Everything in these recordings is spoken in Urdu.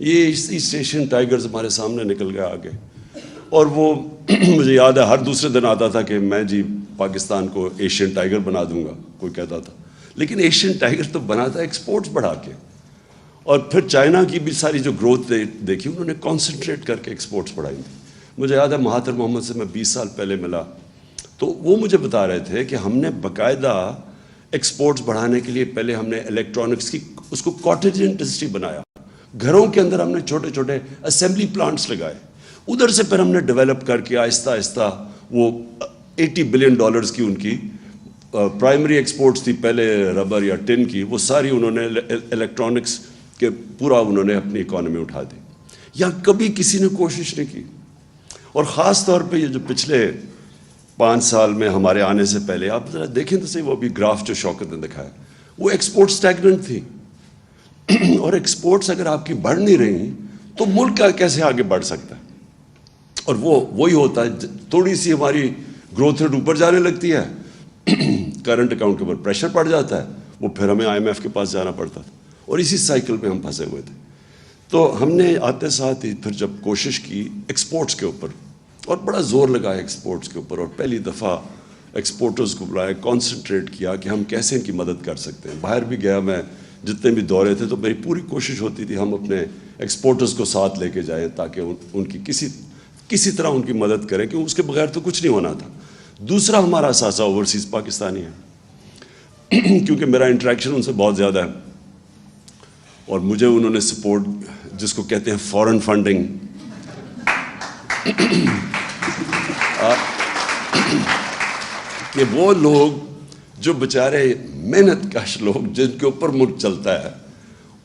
یہ ایسٹ ایشین ٹائیگرز ہمارے سامنے نکل گیا آگے. اور وہ مجھے یاد ہے ہر دوسرے دن آتا تھا کہ میں جی پاکستان کو ایشین ٹائیگر بنا دوں گا, کوئی کہتا تھا. لیکن ایشین ٹائیگر تو بنا تھا ایکسپورٹس بڑھا کے. اور پھر چائنا کی بھی ساری جو گروتھ دیکھی انہوں نے کانسنٹریٹ کر کے ایکسپورٹس بڑھائی تھی. مجھے یاد ہے مہاتر محمد سے میں 20 سال پہلے ملا تو وہ مجھے بتا رہے تھے کہ ہم نے باقاعدہ ایکسپورٹس بڑھانے کے لیے پہلے ہم نے الیکٹرانکس کی اس کو کاٹیج انڈسٹری بنایا. گھروں کے اندر ہم نے چھوٹے چھوٹے اسمبلی پلانٹس لگائے. ادھر سے پھر ہم نے ڈیولپ کر کے آہستہ آہستہ وہ $80 بلین کی ان کی پرائمری ایکسپورٹس تھی پہلے ربر یا ٹن کی, وہ ساری انہوں نے الیکٹرانکس کے پورا انہوں نے اپنی اکانومی اٹھا دی. یہاں کبھی کسی نے کوشش نہیں کی. اور خاص طور پہ یہ جو پچھلے 5 سال میں ہمارے آنے سے پہلے آپ ذرا دیکھیں تو صحیح, وہ ابھی گراف جو شوکت نے دکھایا وہ ایکسپورٹ اسٹیگننٹ تھی. اور ایکسپورٹس اگر آپ کی بڑھ نہیں رہی تو ملک کا کیسے آگے بڑھ سکتا ہے. اور وہی ہوتا ہے, تھوڑی سی ہماری گروتھ ریٹ اوپر جانے لگتی ہے, کرنٹ اکاؤنٹ کے اوپر پریشر پڑ جاتا ہے, وہ پھر ہمیں IMF کے پاس جانا پڑتا تھا. اور اسی سائیکل میں ہم پھنسے ہوئے تھے. تو ہم نے آتے ساتھ ہی پھر جب کوشش کی ایکسپورٹس کے اوپر اور بڑا زور لگایا ایکسپورٹس کے اوپر, اور پہلی دفعہ ایکسپورٹرز کو بلایا, کانسنٹریٹ کیا کہ ہم کیسے ان کی مدد کر سکتے ہیں. باہر بھی گیا میں, جتنے بھی دورے تھے تو میری پوری کوشش ہوتی تھی ہم اپنے ایکسپورٹرز کو ساتھ لے کے جائیں تاکہ ان کی کسی طرح ان کی مدد کریں, کیونکہ اس کے بغیر تو کچھ نہیں ہونا تھا. دوسرا ہمارا اثاثہ اوورسیز پاکستانی ہے, کیونکہ میرا انٹریکشن ان سے بہت زیادہ ہے اور مجھے انہوں نے سپورٹ جس کو کہتے ہیں فورن فنڈنگ, کہ وہ لوگ جو بیچارے محنت کش لوگ جن کے اوپر ملک چلتا ہے,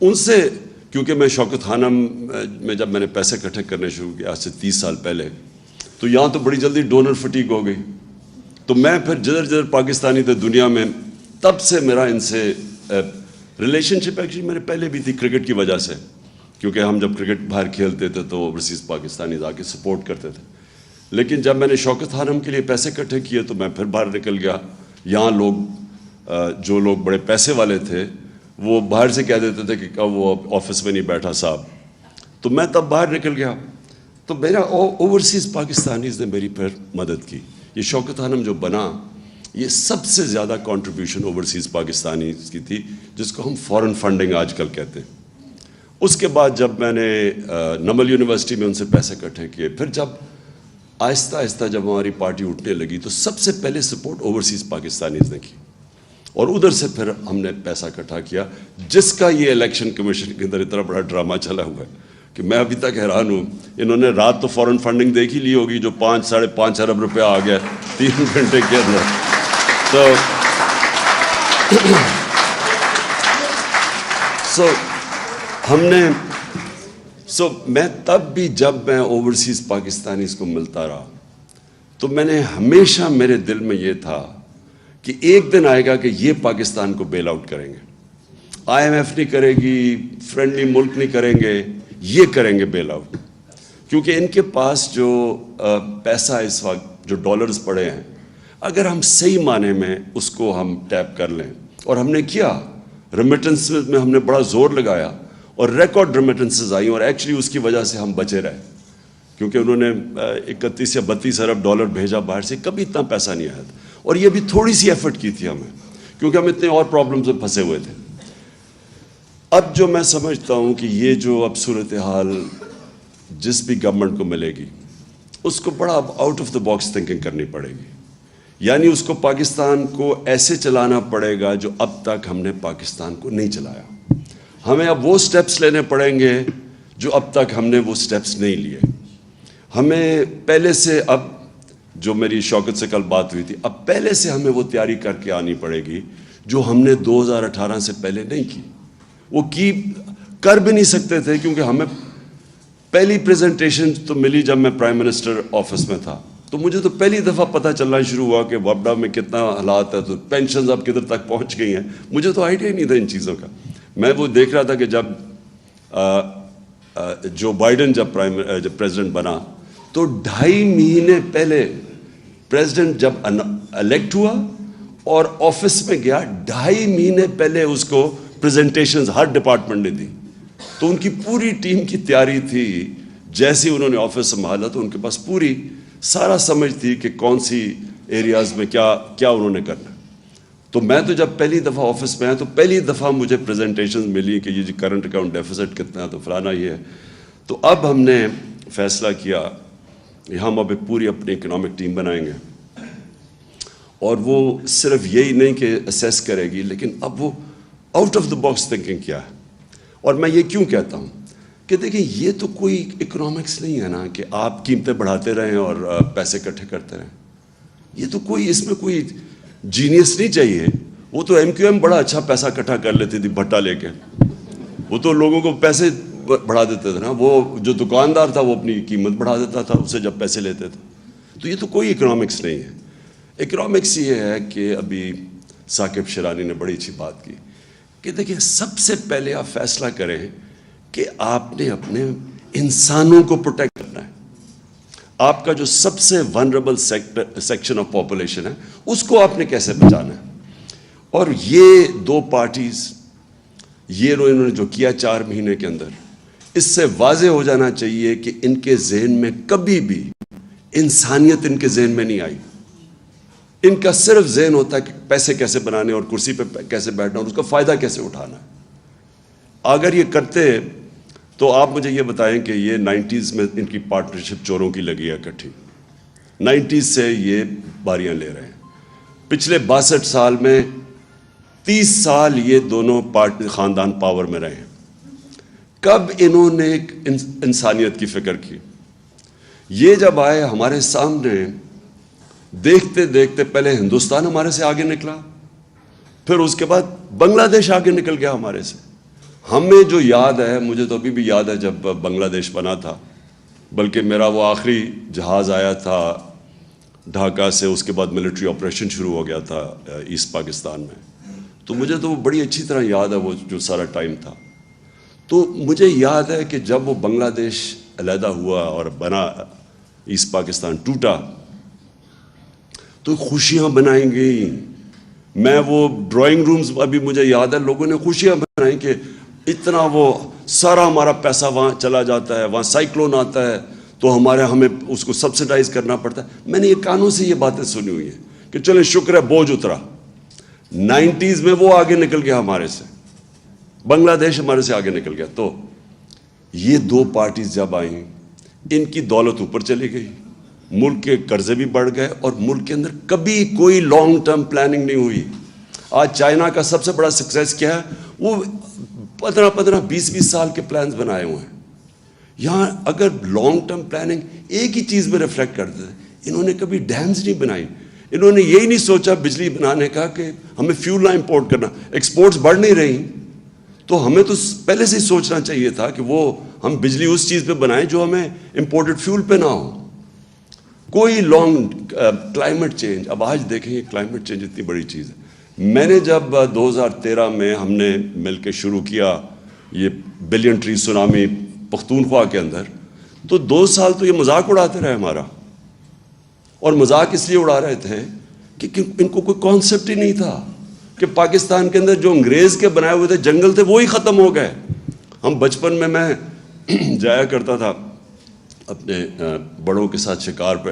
ان سے, کیونکہ میں شوکت خانہ میں جب میں نے پیسے اکٹھے کرنے شروع کیا آج سے 30 سال پہلے, تو یہاں تو بڑی جلدی ڈونر فٹیگ ہو گئی. تو میں پھر جدھر پاکستانی تھے دنیا میں, تب سے میرا ان سے ریلیشن شپ ایکچولی میرے پہلے بھی تھی کرکٹ کی وجہ سے, کیونکہ ہم جب کرکٹ باہر کھیلتے تھے تو اوورسیز پاکستانی آ کے سپورٹ کرتے تھے. لیکن جب میں نے شوکت خانم کے لیے پیسے اکٹھے کیے تو میں پھر باہر نکل گیا. یہاں لوگ جو لوگ بڑے پیسے والے تھے وہ باہر سے کہہ دیتے تھے کہ وہ آفس میں نہیں بیٹھا صاحب, تو میں تب باہر نکل گیا. تو میرا اوورسیز پاکستانیز نے میری پھر مدد کی. یہ شوکت خانم جو بنا, یہ سب سے زیادہ کنٹریبیوشن اوورسیز پاکستانیز کی تھی, جس کو ہم فورن فنڈنگ آج کل کہتے ہیں. اس کے بعد جب میں نے نمل یونیورسٹی میں ان سے پیسے اکٹھے کیے, پھر جب آہستہ آہستہ جب ہماری پارٹی اٹھنے لگی تو سب سے پہلے سپورٹ اوورسیز پاکستانیز نے کی, اور ادھر سے پھر ہم نے پیسہ اکٹھا کیا, جس کا یہ الیکشن کمیشن کے اندر اتنا بڑا ڈرامہ چلا ہوا ہے کہ میں ابھی تک حیران ہوں. انہوں نے رات تو فورن فنڈنگ دیکھ ہی لی ہوگی جو 5-5.5 ارب روپیہ آ گیا 3 گھنٹے کے اندر. تو ہم نے میں تب بھی جب میں اوورسیز پاکستانیز کو ملتا رہا تو میں نے ہمیشہ, میرے دل میں یہ تھا کہ ایک دن آئے گا کہ یہ پاکستان کو بیل آؤٹ کریں گے. IMF نہیں کرے گی, فرینڈلی ملک نہیں کریں گے, یہ کریں گے بیل آؤٹ. کیونکہ ان کے پاس جو پیسہ اس وقت جو ڈالرز پڑے ہیں, اگر ہم صحیح معنی میں اس کو ہم ٹیپ کر لیں, اور ہم نے کیا, ریمیٹنس میں ہم نے بڑا زور لگایا اور ریکارڈ ریمیٹنسز آئیں, اور ایکچولی اس کی وجہ سے ہم بچے رہے, کیونکہ انہوں نے 31 یا 32 ارب ڈالر بھیجا باہر سے, کبھی اتنا پیسہ نہیں آیا تھا. اور یہ بھی تھوڑی سی ایفرٹ کی تھی ہمیں, کیونکہ ہم اتنے اور پرابلمز میں پھنسے ہوئے تھے. اب جو میں سمجھتا ہوں کہ یہ جو اب صورتحال جس بھی گورنمنٹ کو ملے گی, اس کو بڑا out of the box thinking کرنی پڑے گی. یعنی اس کو پاکستان کو ایسے چلانا پڑے گا جو اب تک ہم نے پاکستان کو نہیں چلایا. ہمیں اب وہ سٹیپس لینے پڑیں گے جو اب تک ہم نے وہ سٹیپس نہیں لیے. ہمیں پہلے سے, اب جو میری شوکت سے کل بات ہوئی تھی, اب پہلے سے ہمیں وہ تیاری کر کے آنی پڑے گی جو ہم نے 2018 سے پہلے نہیں کی. وہ کر بھی نہیں سکتے تھے, کیونکہ ہمیں پہلی پریزنٹیشن تو ملی جب میں پرائم منسٹر آفس میں تھا, تو مجھے تو پہلی دفعہ پتہ چلنا شروع ہوا کہ وابڈا میں کتنا حالات ہے, تو پینشنز اب کدھر تک پہنچ گئی ہیں. مجھے تو آئیڈیا ہی نہیں تھا ان چیزوں کا. میں وہ دیکھ رہا تھا کہ جب جو بائیڈن جب پریزیڈنٹ بنا تو 2.5 مہینے پہلے پریزیڈنٹ جب الیکٹ ہوا اور آفس میں گیا, 2.5 مہینے پہلے اس کو پریزنٹیشنز ہر ڈپارٹمنٹ نے دی. تو ان کی پوری ٹیم کی تیاری تھی. جیسے انہوں نے آفس سنبھالا تو ان کے پاس پوری سارا سمجھ تھی کہ کون سی ایریاز میں کیا انہوں نے کرنا. تو میں تو جب پہلی دفعہ آفس میں آیا تو پہلی دفعہ مجھے پریزنٹیشن ملی کہ یہ جی کرنٹ اکاؤنٹ ڈیفیسٹ کتنا ہے تو فلانا یہ ہے. تو اب ہم نے فیصلہ کیا کہ ہم اب پوری اپنی اکنامک ٹیم بنائیں گے, اور وہ صرف یہی نہیں کہ اسیس کرے گی, لیکن اب وہ out of the box thinking کیا ہے. اور میں یہ کیوں کہتا ہوں کہ دیکھیں یہ تو کوئی اکنامکس نہیں ہے نا کہ آپ قیمتیں بڑھاتے رہیں اور پیسے اکٹھے کرتے رہیں. یہ تو کوئی اس میں کوئی جینیس نہیں چاہیے. وہ تو ایم کیو ایم بڑا اچھا پیسہ اکٹھا کر لیتی تھی بھٹا لے کے, وہ تو لوگوں کو پیسے بڑھا دیتے تھے نا. وہ جو دکاندار تھا وہ اپنی قیمت بڑھا دیتا تھا اسے جب پیسے لیتے تھے. تو یہ تو کوئی اکنامکس نہیں ہے. اکنامکس یہ ہے کہ ابھی ثاقب شیرانی نے بڑی اچھی بات کی کہ دیکھیں سب سے پہلے آپ فیصلہ کریں کہ آپ نے اپنے انسانوں کو پروٹیکٹ کرنا ہے. آپ کا جو سب سے ونریبل سیکشن آف پاپولیشن ہے اس کو آپ نے کیسے بچانا ہے. اور یہ دو پارٹیز یہ انہوں نے جو کیا 4 مہینے کے اندر, اس سے واضح ہو جانا چاہیے کہ ان کے ذہن میں کبھی بھی انسانیت ان کے ذہن میں نہیں آئی. ان کا صرف ذہن ہوتا ہے کہ پیسے کیسے بنانے اور کرسی پہ کیسے بیٹھنا اور اس کا فائدہ کیسے اٹھانا ہے. اگر یہ کرتے تو آپ مجھے یہ بتائیں کہ یہ 90s میں ان کی پارٹنرشپ چوروں کی لگی ہے اکٹھی. 90s سے یہ باریاں لے رہے ہیں. پچھلے 62 سال میں 30 سال یہ دونوں خاندان پاور میں رہے ہیں. کب انہوں نے انسانیت کی فکر کی؟ یہ جب آئے ہمارے سامنے, دیکھتے دیکھتے پہلے ہندوستان ہمارے سے آگے نکلا, پھر اس کے بعد بنگلہ دیش آگے نکل گیا ہمارے سے. ہمیں جو یاد ہے, مجھے تو ابھی بھی یاد ہے جب بنگلہ دیش بنا تھا, بلکہ میرا وہ آخری جہاز آیا تھا ڈھاکہ سے, اس کے بعد ملٹری آپریشن شروع ہو گیا تھا ایسٹ پاکستان میں. تو مجھے تو وہ بڑی اچھی طرح یاد ہے وہ جو سارا ٹائم تھا. تو مجھے یاد ہے کہ جب وہ بنگلہ دیش علیحدہ ہوا اور بنا, ایسٹ پاکستان ٹوٹا, تو خوشیاں بنائیں گئی. میں وہ ڈرائنگ رومز ابھی مجھے یاد ہے, لوگوں نے خوشیاں بنائیں کہ اتنا وہ سارا ہمارا پیسہ وہاں چلا جاتا ہے, وہاں سائیکلون آتا ہے تو ہمیں اس کو سبسیڈائز کرنا پڑتا ہے. میں نے یہ کانوں سے یہ باتیں سنی ہوئی ہیں کہ چلیں شکر ہے بوجھ اترا. 90s میں وہ آگے نکل گیا ہمارے سے, بنگلہ دیش ہمارے سے آگے نکل گیا. تو یہ دو پارٹیز جب آئیں, ان کی دولت اوپر چلی گئی, ملک کے قرضے بھی بڑھ گئے, اور ملک کے اندر کبھی کوئی لانگ ٹرم پلاننگ نہیں ہوئی. آج چائنا کا سب سے بڑا سکسیس کیا ہے, وہ 15-20 سال کے پلانز بنائے ہوئے ہیں. یہاں اگر لانگ ٹرم پلاننگ ایک ہی چیز میں ریفلیکٹ کرتے ہیں, انہوں نے کبھی ڈیمز نہیں بنائی. انہوں نے یہی نہیں سوچا بجلی بنانے کا کہ ہمیں فیول نہ امپورٹ کرنا. ایکسپورٹس بڑھ نہیں رہی, تو ہمیں تو پہلے سے ہی سوچنا چاہیے تھا کہ وہ ہم بجلی اس چیز پہ بنائیں جو ہمیں امپورٹڈ فیول پہ نہ ہو. کوئی لانگ کلائمیٹ چینج, اب آج دیکھیں یہ کلائمیٹ چینج اتنی بڑی چیز ہے. میں نے جب 2013 میں ہم نے مل کے شروع کیا یہ بلین ٹری سونامی پختونخوا کے اندر, تو 2 سال تو یہ مذاق اڑاتے رہے ہمارا. اور مذاق اس لیے اڑا رہے تھے کہ ان کو کوئی کانسیپٹ ہی نہیں تھا کہ پاکستان کے اندر جو انگریز کے بنائے ہوئے تھے جنگل تھے وہی ختم ہو گئے. ہم بچپن میں جایا کرتا تھا اپنے بڑوں کے ساتھ شکار پہ,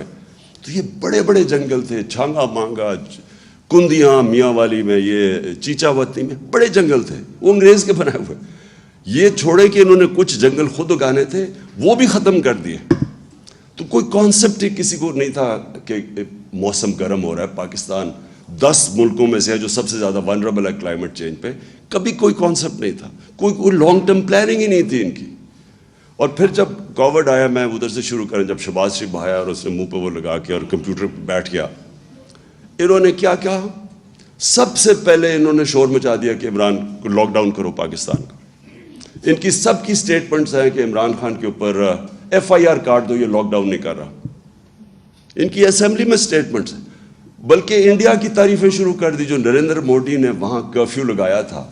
تو یہ بڑے بڑے جنگل تھے, چھانگا مانگا, کندیاں, میاں والی میں, یہ چیچا وتی میں بڑے جنگل تھے, وہ انگریز کے بنائے ہوئے. یہ چھوڑے کہ انہوں نے کچھ جنگل خود اگانے تھے, وہ بھی ختم کر دیے. تو کوئی کانسیپٹ ہی کسی کو نہیں تھا کہ موسم گرم ہو رہا ہے. پاکستان 10 ملکوں میں سے ہے جو سب سے زیادہ ونربل ہے کلائمیٹ چینج پہ. کبھی کوئی کانسیپٹ نہیں تھا, کوئی لانگ ٹرم پلاننگ ہی نہیں تھی ان کی. اور پھر جب کووڈ آیا, میں ادھر سے شروع کریں, جب شہباز شریف آیا اور اس نے منہ پہ وہ لگا کے اور کمپیوٹر پہ بیٹھ گیا, انہوں نے کیا کہا, سب سے پہلے انہوں نے شور مچا دیا کہ عمران کو لاک ڈاؤن کرو پاکستان کا. ان کی سب کی سٹیٹمنٹس ہیں کہ عمران خان کے اوپر FIR کاٹ دو, یہ لاک ڈاؤن نہیں کر رہا. ان کی اسمبلی میں سٹیٹمنٹس ہیں. بلکہ انڈیا کی تعریفیں شروع کر دی, جو نریندر مودی نے وہاں کرفیو لگایا تھا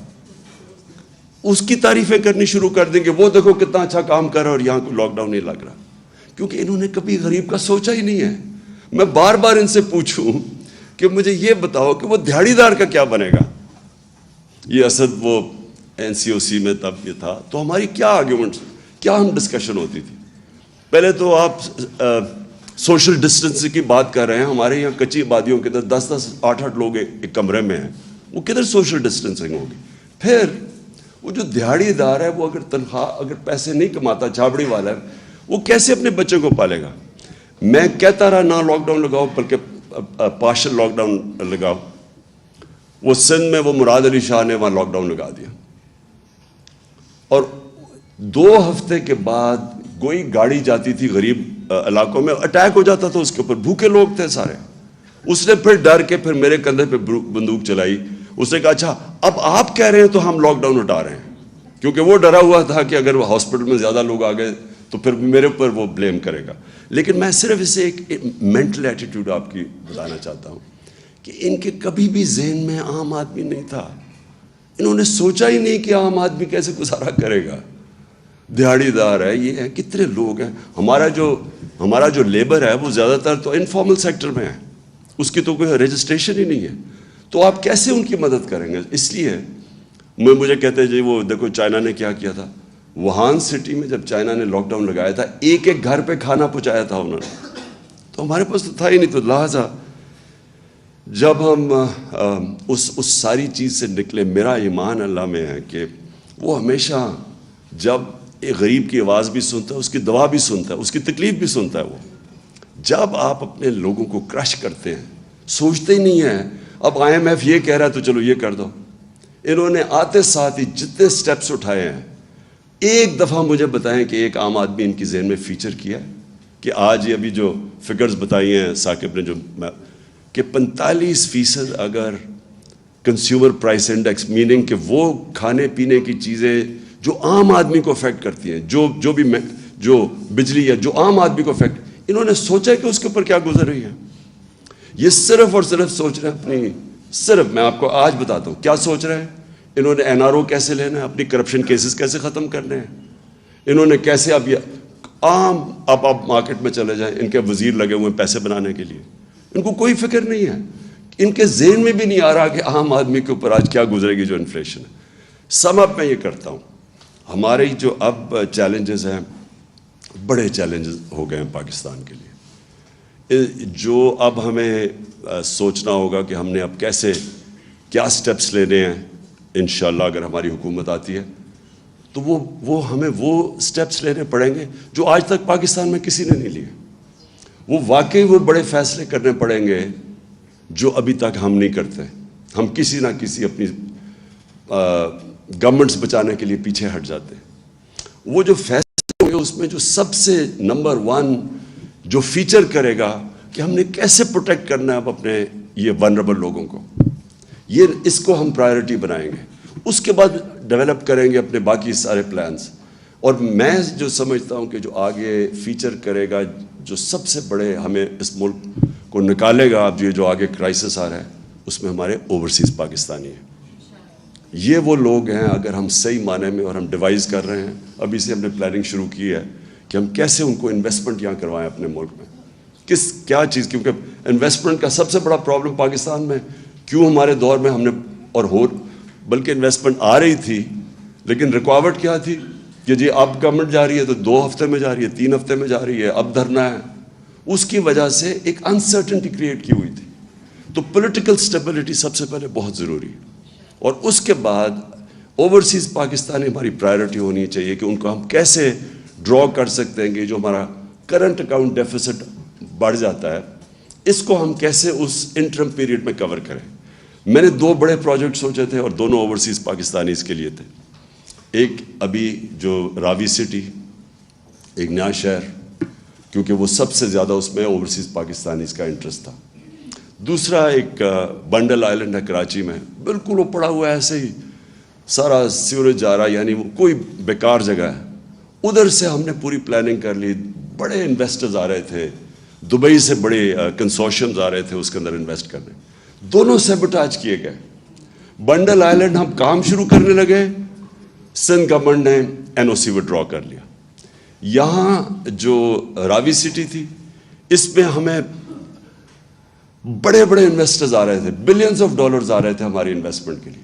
اس کی تعریفیں کرنی شروع کر دیں کہ وہ دیکھو کتنا اچھا کام کر رہا ہے اور یہاں کو لاک ڈاؤن نہیں لگ رہا. کیونکہ انہوں نے کبھی غریب کا سوچا ہی نہیں ہے. میں بار بار ان سے پوچھوں کہ مجھے یہ بتاؤ کہ وہ دہاڑی دار کا کیا بنے گا. یہ اسد وہ NCOC میں تب یہ تھا. تو ہماری کیا آرگیومنٹس, کیا ہم ڈسکشن ہوتی تھی. پہلے تو آپ سوشل ڈسٹینسنگ کی بات کر رہے ہیں, ہمارے یہاں کچی آبادیوں کے اندر 10-10 8-8 لوگ ایک کمرے میں ہیں, وہ کدھر سوشل ڈسٹینسنگ ہوگی. پھر وہ جو دیہڑی دار ہے, وہ اگر تنخواہ اگر پیسے نہیں کماتا, چھابڑی والا ہے, وہ کیسے اپنے بچے کو پالے گا. میں کہتا رہا نہ لاک ڈاؤن لگاؤ, بلکہ پارشل لاک ڈاؤن لگاؤ. وہ سندھ میں وہ مراد علی شاہ نے وہاں لاک ڈاؤن لگا دیا, اور 2 ہفتے کے بعد کوئی گاڑی جاتی تھی غریب علاقوں میں, اٹیک ہو جاتا تھا اس کے اوپر. بھوکے لوگ تھے سارے. اس نے پھر ڈر کے پھر میرے کندھے پہ بندوق چلائی. اس نے کہا اچھا اب آپ کہہ رہے ہیں تو ہم لاک ڈاؤن ہٹا رہے ہیں, کیونکہ وہ ڈرا ہوا تھا کہ اگر وہ ہاسپٹل میں زیادہ لوگ آ گئے تو پھر میرے اوپر وہ بلیم کرے گا. لیکن میں صرف اسے ایک مینٹل ایٹیٹیوڈ آپ کی بتانا چاہتا ہوں کہ ان کے کبھی بھی ذہن میں عام آدمی نہیں تھا. انہوں نے سوچا ہی نہیں کہ عام آدمی کیسے گزارا کرے گا. دیہڑی دار ہے, یہ ہے, کتنے لوگ ہیں. ہمارا جو لیبر ہے وہ زیادہ تر تو انفارمل سیکٹر میں ہے, اس کی تو کوئی رجسٹریشن ہی نہیں ہے. تو آپ کیسے ان کی مدد کریں گے. اس لیے مجھے کہتے ہیں جی وہ دیکھو چائنا نے کیا کیا تھا. ووہان سٹی میں جب چائنا نے لاک ڈاؤن لگایا تھا, ایک گھر پہ کھانا پہنچایا تھا انہوں نے. تو ہمارے پاس تو تھا ہی نہیں. تو لہٰذا جب ہم اس ساری چیز سے نکلے, میرا ایمان اللہ میں ہے کہ وہ ہمیشہ جب ایک غریب کی آواز بھی سنتا ہے, اس کی دعا بھی سنتا ہے, اس کی تکلیف بھی سنتا ہے. وہ جب آپ اپنے لوگوں کو کرش کرتے ہیں, سوچتے ہی نہیں ہیں اب IMF یہ کہہ رہا ہے تو چلو یہ کر دو. انہوں نے آتے ساتھ ہی جتنے سٹیپس اٹھائے ہیں, ایک دفعہ مجھے بتائیں کہ ایک عام آدمی ان کی ذہن میں فیچر کیا ہے کہ آج یہ ابھی جو فگرز بتائی ہیں ثاقب نے, جو کہ 45% اگر کنزیومر پرائس انڈیکس, میننگ کہ وہ کھانے پینے کی چیزیں جو عام آدمی کو افیکٹ کرتی ہیں, جو بجلی ہے جو عام آدمی کو افیکٹ, انہوں نے سوچا کہ اس کے اوپر کیا گزر رہی ہے. یہ صرف اور صرف سوچ رہے ہیں اپنی, صرف میں آپ کو آج بتاتا ہوں کیا سوچ رہے ہیں. انہوں نے NRO کیسے لینا ہے, اپنی کرپشن کیسز کیسے ختم کرنے ہیں, انہوں نے کیسے اب یہ عام اب آپ مارکیٹ میں چلے جائیں, ان کے وزیر لگے ہوئے ہیں پیسے بنانے کے لیے, ان کو کوئی فکر نہیں ہے. ان کے ذہن میں بھی نہیں آ رہا کہ عام آدمی کے اوپر آج کیا گزرے گی جو انفلیشن ہے. سم اپ میں یہ کرتا ہوں, ہمارے جو اب چیلنجز ہیں بڑے چیلنجز ہو گئے ہیں پاکستان کے لیے, جو اب ہمیں سوچنا ہوگا کہ ہم نے اب کیسے کیا سٹیپس لینے ہیں. انشاءاللہ اگر ہماری حکومت آتی ہے تو وہ ہمیں وہ سٹیپس لینے پڑیں گے جو آج تک پاکستان میں کسی نے نہیں لیے. وہ واقعی وہ بڑے فیصلے کرنے پڑیں گے جو ابھی تک ہم نہیں کرتے. ہم کسی نہ کسی اپنی گورنمنٹس بچانے کے لیے پیچھے ہٹ جاتے ہیں. وہ جو فیصلے ہوں گے اس میں جو سب سے نمبر 1 جو فیچر کرے گا کہ ہم نے کیسے پروٹیکٹ کرنا ہے اب اپنے یہ ونربل لوگوں کو, اس کو ہم پرائرٹی بنائیں گے. اس کے بعد ڈیولپ کریں گے اپنے باقی سارے پلانز. اور میں جو سمجھتا ہوں کہ جو آگے فیچر کرے گا, جو سب سے بڑے ہمیں اس ملک کو نکالے گا, اب جو آگے کرائسس آ رہا ہے اس میں ہمارے اوورسیز پاکستانی ہیں. یہ وہ لوگ ہیں اگر ہم صحیح معنی میں, اور ہم ڈیوائز کر رہے ہیں ابھی سے, ہم نے پلاننگ شروع کی ہے کہ ہم کیسے ان کو انویسٹمنٹ یہاں کروائیں اپنے ملک میں. کیا چیز, کیونکہ انویسٹمنٹ کا سب سے بڑا پرابلم پاکستان میں کیوں ہمارے دور میں ہم نے, اور بلکہ انویسٹمنٹ آ رہی تھی لیکن رکاوٹ کیا تھی کہ جی اب گورنمنٹ جا رہی ہے تو 2 ہفتے میں جا رہی ہے, 3 ہفتے میں جا رہی ہے, اب دھرنا ہے. اس کی وجہ سے ایک انسرٹنٹی کریٹ کی ہوئی تھی. تو پولیٹیکل سٹیبلٹی سب سے پہلے بہت ضروری ہے, اور اس کے بعد اوورسیز پاکستانی ہماری پرائرٹی ہونی چاہیے کہ ان کو ہم کیسے ڈرا کر سکتے ہیں کہ جو ہمارا کرنٹ اکاؤنٹ ڈیفیسٹ بڑھ جاتا ہے, اس کو ہم کیسے اس انٹرم پیریڈ میں کور کریں. میں نے 2 بڑے پروجیکٹ سوچے تھے اور دونوں اوورسیز پاکستانیز کے لیے تھے. ایک ابھی جو راوی سٹی, ایک نیا شہر, کیونکہ وہ سب سے زیادہ اس میں اوورسیز پاکستانیز کا انٹرسٹ تھا. دوسرا ایک بنڈل آئلینڈ ہے کراچی میں, بالکل وہ پڑا ہوا ہے ایسے ہی, سارا سیوریج جا رہا, یعنی وہ کوئی بیکار جگہ ہے. ادھر سے ہم نے پوری پلاننگ کر لی, بڑے انویسٹرز آ رہے تھے, دبئی سے بڑے کنسورشیمز آ رہے تھے اس کے اندر انویسٹ کرنے. دونوں سیبوٹاج کیے گئے. بنڈل آئلینڈ ہم کام شروع کرنے لگے, سندھ گورنمنٹ نے NOC وڈرا کر لیا. یہاں جو راوی سٹی تھی اس میں ہمیں بڑے بڑے انویسٹرز آ رہے تھے, بلینز آف ڈالرز آ رہے تھے ہماری انویسٹمنٹ کے لیے.